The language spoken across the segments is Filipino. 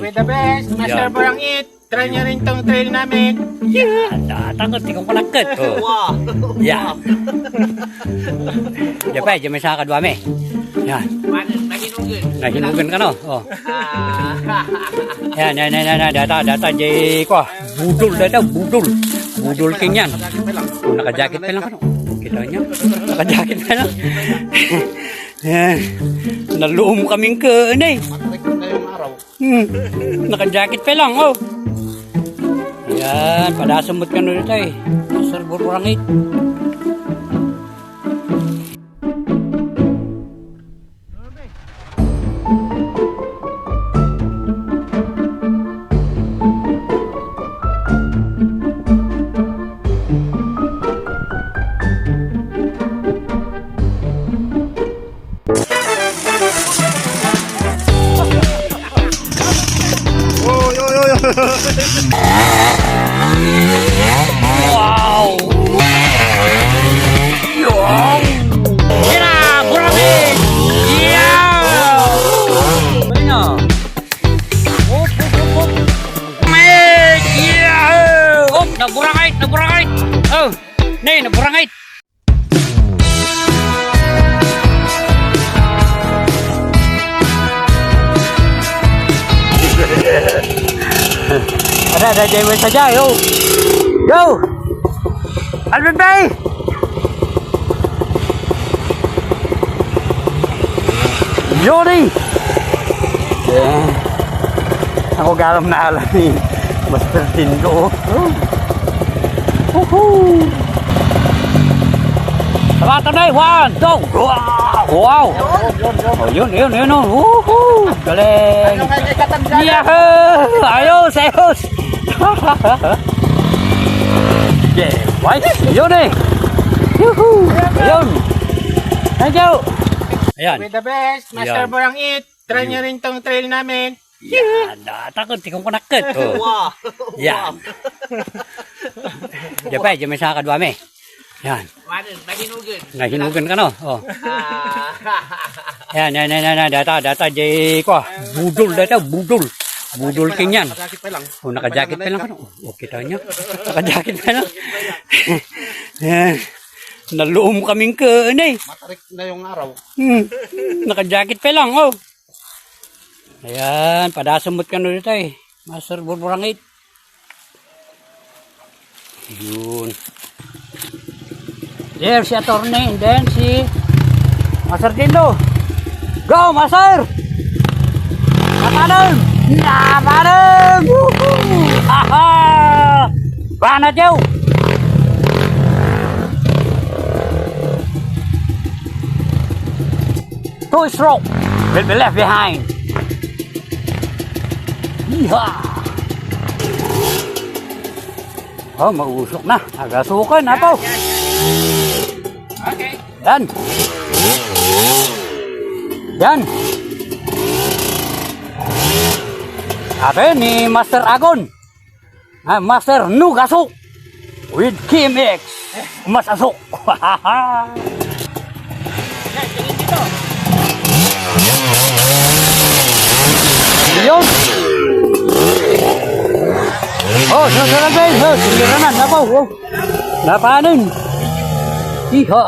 With the best, Master Borangit. Try nyo rin tong trail namin. Yan, takot, tikong palakit. Oh. Wow! Yan. Diyan may sakad wame. Yan. Nahinugan ka no? Oh. Yan. Data, jay ko. Budol, Budol king yan. Oh, naka-jacket pa lang ka no? Kita nyo? Naka-jacket pa lang. Yan. Naluom kaming kanay. Naka-jacket pa lang, oh. Yan, padasumot ka nun ito eh. Master Borangit. Wow! Gila, Borangit! Yeah! Ano? Mate! Yeah! Oh, naburangit! Oh, nay, naburangit! Ada cewek saja, yo. Alvin Bay. Yori. Ako garam na alam ni Master Tindo. Sabatan day, 1, 2. Wow. Oh, yun. Galing. Yahoo! Ayos. Yeah, wait. Yun eh. Yuhu. Ayun. Thank you. Ayan. With the best, Master Ayan. Borangit. Try nyo rin tong trail namin. Yan. Takot, tikong palakit. Oh. Wow! Yan. Diyan may sakad wame. Yan. Nahinugan ka no? Oh. Yan. Data, jay ko. Budol king yan. Oh, naka-jacket pa lang ka no? Oh, kita nyo? Naka-jacket pa lang. Yan. Naluom kaming kanay. Matarik na yung araw. Naka-jacket pa lang, oh. Ayan, padasumot ka nun ito eh. Master Borangit. Yun. There si attorney, and then si Master Tindo. Go, Master! Napanem! Woohoo! Haha! Banat yaw! Two stroke will be left behind. Yeehaw! Oh, mausok na. Agasukan na to. Okay. Yan. Atin ni Master Agon. Master Nugasok. With KMX. Masasok. Yun. Oh, susunod guys. Siliran na po. Napanin. Iha.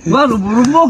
Ba, lubulong mo.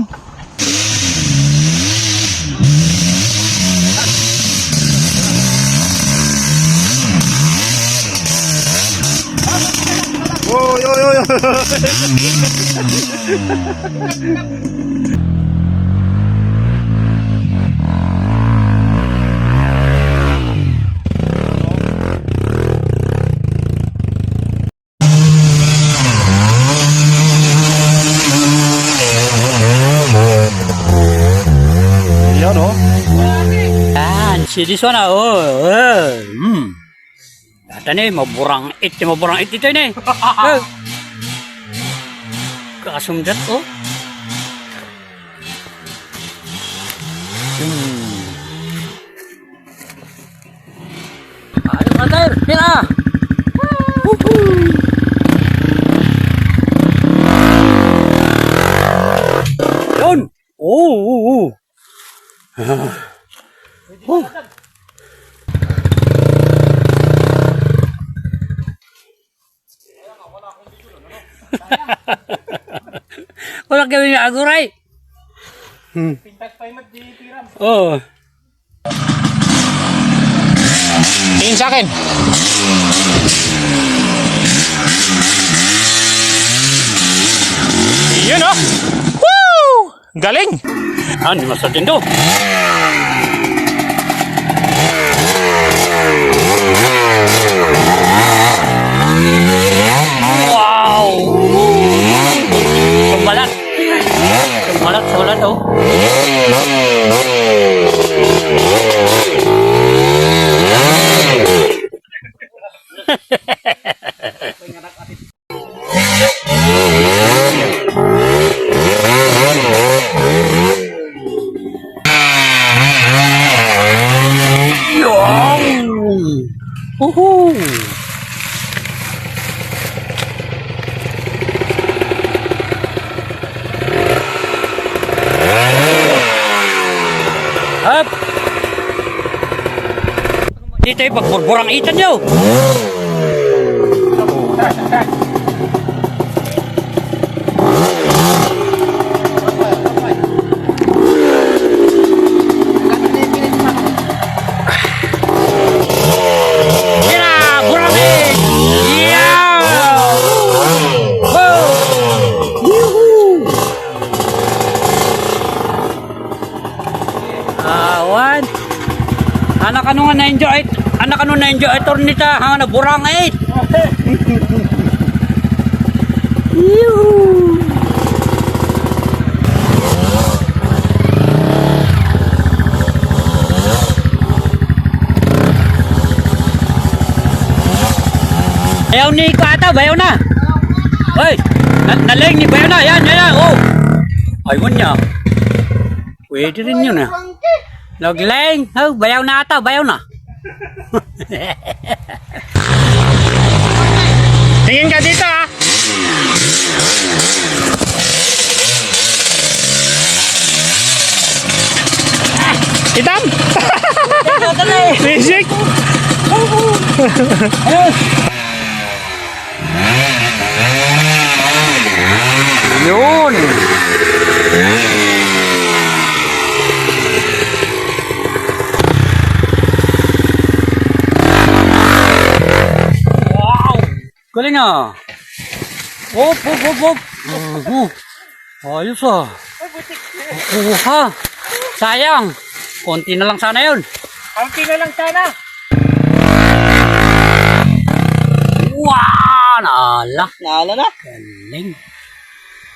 See this one? Oh, Yan eh, maburang it ito yun eh. Kasumdat oh. Ayo brother, pira. Yun. Oh. Wala kami na aguray. Pintas pa yung di piram. Oh. Tingin sa akin. Yun oh. Woo! Galing. Hindi masatin do. Wow! Sumalat. Sumalat oh. Woohoo! Up! Dito yung pagburburang itan nyo! Anak ano na-enjoy ito nita ha na burang it. Ayaw ni ko ata, bayaw na. Hoy, naling ni bayaw na. Yan. Oh. Ayun niya. Pwede rin yun ah. Nagleng. Oh, bayaw na ata, bayaw na. Tingin ka dito ah. Itam. Basic. Yun. Galing ah. Op. Ayos ah. Kuha. Sayang. Konti na lang sana yun. Konti na lang sana. Wow! Nala. Nala na. Galing.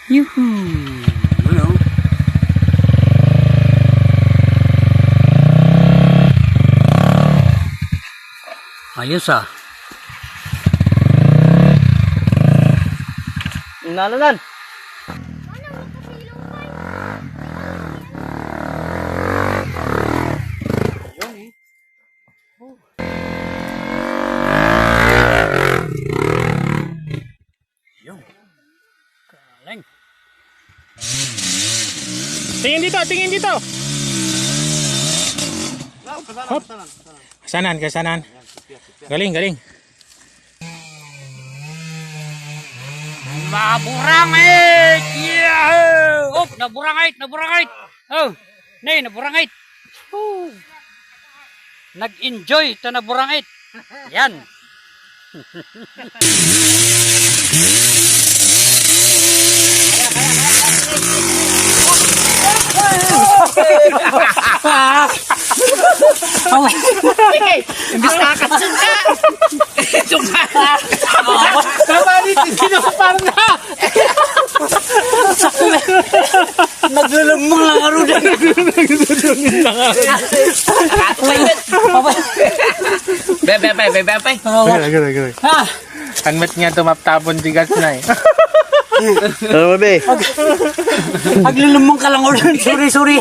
Yuhuu. Ano? Ayos ah. Nalalan. Galing. Tingin dito. Hop. Kasanan. Galing. Naburangit! Yeah! Oh, naburangit! Oh, naburangit! Oh. Nag-enjoy ito naburangit. Yan. Imbis nakakatsin ka. Tama dito, sinapar na. Naglalamang lang aro na. Be. Bebe. Ha? Anmet nga tumaptabon digas na eh. Ano ba, be? Paglilumong ka lang ulit. Sorry.